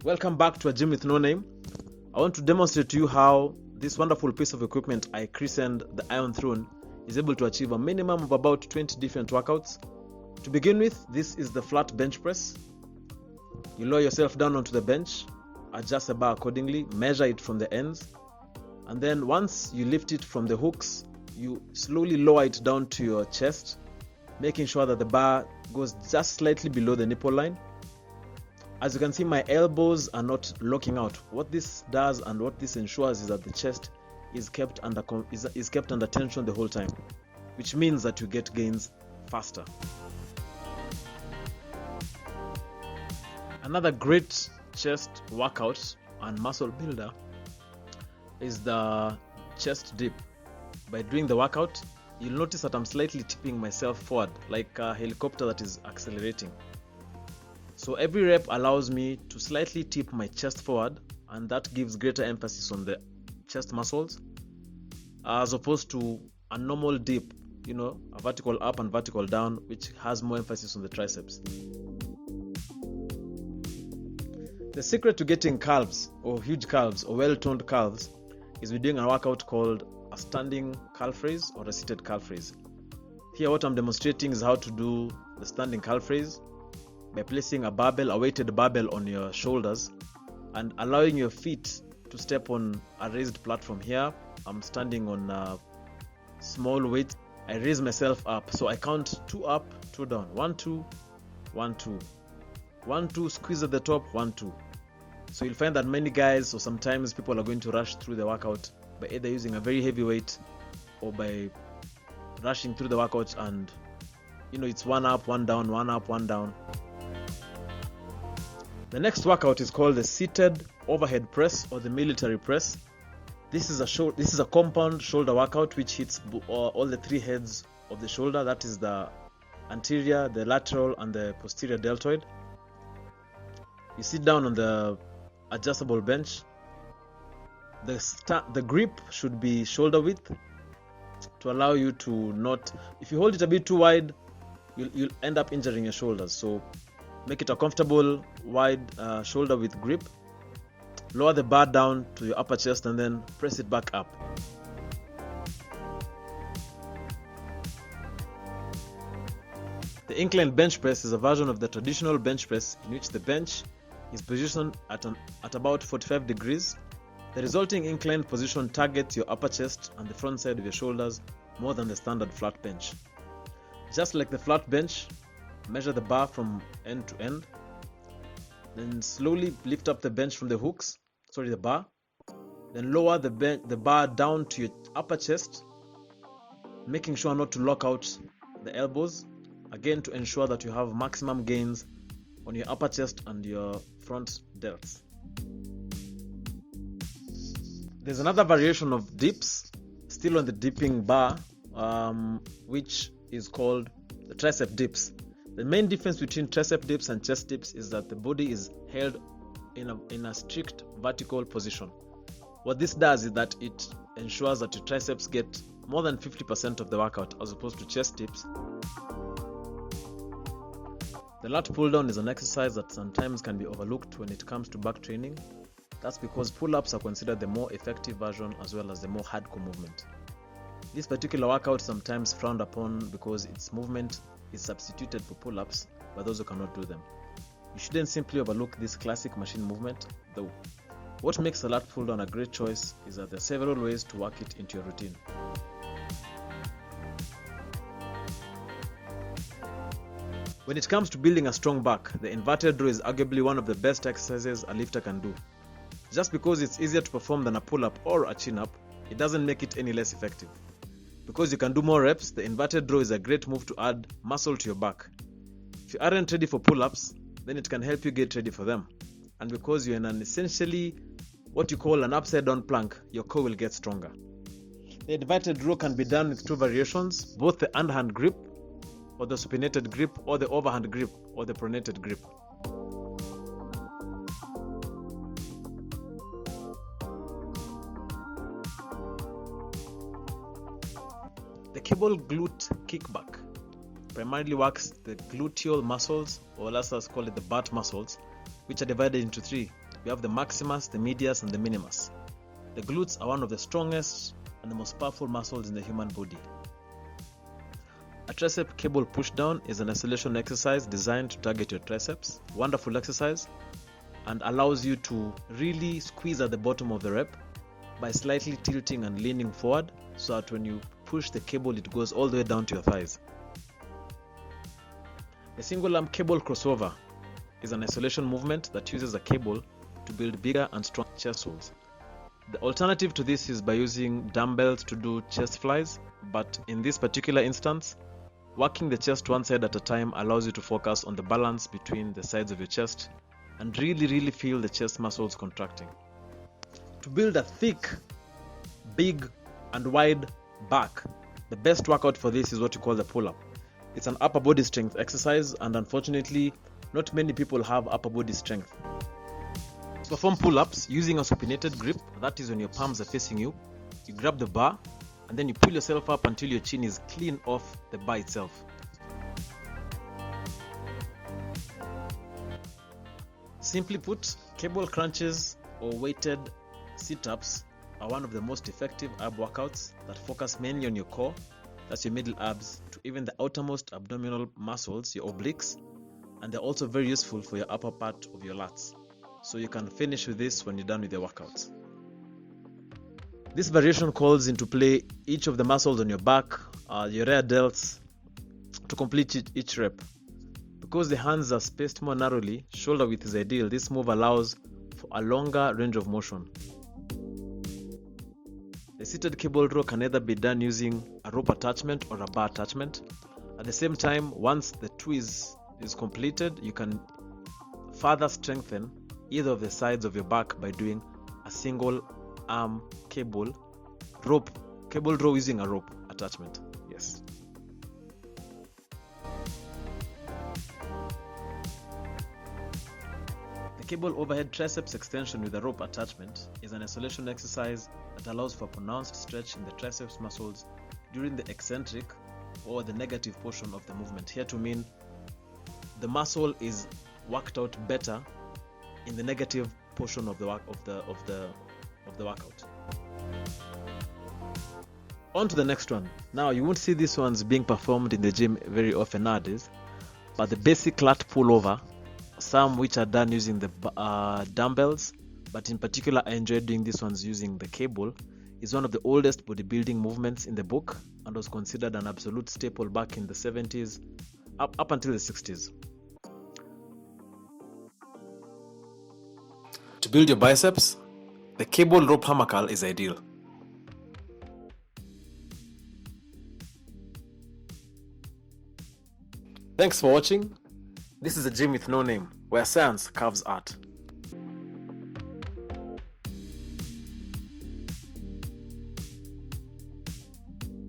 Welcome back to A Gym with No Name. I want to demonstrate to you how this wonderful piece of equipment I christened the Iron Throne is able to achieve a minimum of about 20 different workouts. To begin with, this is the flat bench press. You lower yourself down onto the bench, adjust the bar accordingly, measure it from the ends, and then once you lift it from the hooks, you slowly lower it down to your chest, making sure that the bar goes just slightly below the nipple line. As you can see, my elbows are not locking out. What this does and what this ensures is that the chest is kept under tension the whole time, which means that you get gains faster. Another great chest workout and muscle builder is the chest dip. By doing the workout, you'll notice that I'm slightly tipping myself forward like a helicopter that is accelerating. So every rep allows me to slightly tip my chest forward, and that gives greater emphasis on the chest muscles as opposed to a normal dip, a vertical up and vertical down, which has more emphasis on the triceps. The secret to getting calves or huge calves or well-toned calves is we're doing a workout called a standing calf raise or a seated calf raise. Here what I'm demonstrating is how to do the standing calf raise by placing a weighted barbell on your shoulders and allowing your feet to step on a raised platform. Here I'm standing on a small weight. I raise myself up, so I count 2 up, 2 down, 1 2 1 2 1 2, squeeze at the top, 1 2. So you'll find that many guys or sometimes people are going to rush through the workout by either using a very heavy weight or by rushing through the workout, and it's 1 up, 1 down, 1 up, 1 down. The next workout is called the seated overhead press or the military press. This is a compound shoulder workout which hits all the 3 heads of the shoulder. That is the anterior, the lateral, and the posterior deltoid. You sit down on the adjustable bench. The grip should be shoulder width to allow you to not. If you hold it a bit too wide, you'll end up injuring your shoulders. So make it a comfortable wide shoulder width grip. Lower the bar down to your upper chest and then press it back up. The inclined bench press is a version of the traditional bench press in which the bench is positioned at about 45 degrees. The resulting inclined position targets your upper chest and the front side of your shoulders more than the standard flat bench. Just like the flat bench, measure the bar from end to end. Then slowly lift up the bench from the bar. Then lower the bar down to your upper chest, making sure not to lock out the elbows, again to ensure that you have maximum gains on your upper chest and your front delts. There's another variation of dips, still on the dipping bar, which is called the tricep dips. The main difference between tricep dips and chest dips is that the body is held in a strict vertical position. What this does is that it ensures that your triceps get more than 50% of the workout as opposed to chest dips. The lat pull down is an exercise that sometimes can be overlooked when it comes to back training. That's because pull-ups are considered the more effective version as well as the more hardcore movement. This particular workout is sometimes frowned upon because its movement is substituted for pull-ups by those who cannot do them. You shouldn't simply overlook this classic machine movement though. What makes the lat pull down a great choice is that there are several ways to work it into your routine. When it comes to building a strong back, the inverted row is arguably one of the best exercises a lifter can do. Just because it's easier to perform than a pull-up or a chin-up, it doesn't make it any less effective. Because you can do more reps, the inverted row is a great move to add muscle to your back. If you aren't ready for pull-ups, then it can help you get ready for them. And because you're in an essentially what you call an upside down plank, your core will get stronger. The inverted row can be done with 2 variations, both the underhand grip or the supinated grip, or the overhand grip or the pronated grip. The cable glute kickback primarily works the gluteal muscles, or let's call it the butt muscles, which are divided into 3: we have the maximus, the medius, and the minimus. The glutes are one of the strongest and the most powerful muscles in the human body. A tricep cable pushdown is an isolation exercise designed to target your triceps. Wonderful exercise, and allows you to really squeeze at the bottom of the rep by slightly tilting and leaning forward, so that when you push the cable it goes all the way down to your thighs. The single arm cable crossover is an isolation movement that uses a cable to build bigger and strong chest walls. The alternative to this is by using dumbbells to do chest flies, but in this particular instance, working the chest one side at a time allows you to focus on the balance between the sides of your chest and really feel the chest muscles contracting. To build a thick, big and wide back, the best workout for this is what you call the pull-up. It's an upper body strength exercise, and unfortunately not many people have upper body strength. To perform pull-ups using a supinated grip, that is when your palms are facing you, you grab the bar and then you pull yourself up until your chin is clean off the bar itself. Simply put, cable crunches or weighted sit-ups are one of the most effective ab workouts that focus mainly on your core, that's your middle abs, to even the outermost abdominal muscles, your obliques, and they're also very useful for your upper part of your lats. So you can finish with this when you're done with your workouts. This variation calls into play each of the muscles on your back, your rear delts, to complete each rep. Because the hands are spaced more narrowly, shoulder width is ideal. This move allows for a longer range of motion. The seated cable row can either be done using a rope attachment or a bar attachment. At the same time, once the two is completed, you can further strengthen either of the sides of your back by doing a single arm cable row using a rope attachment. Yes. The cable overhead triceps extension with a rope attachment is an isolation exercise that allows for pronounced stretch in the triceps muscles during the eccentric or the negative portion of the movement. Here to mean the muscle is worked out better in the negative portion of the workout. On to the next one. Now, you won't see these ones being performed in the gym very often nowadays, but the basic lat pullover, some which are done using the dumbbells, but in particular I enjoy doing these ones using the cable, is one of the oldest bodybuilding movements in the book and was considered an absolute staple back in the 70s up until the 60s. To build your biceps, the cable rope hammer curl is ideal. Thanks for watching. This is a gym with no name, where science carves art.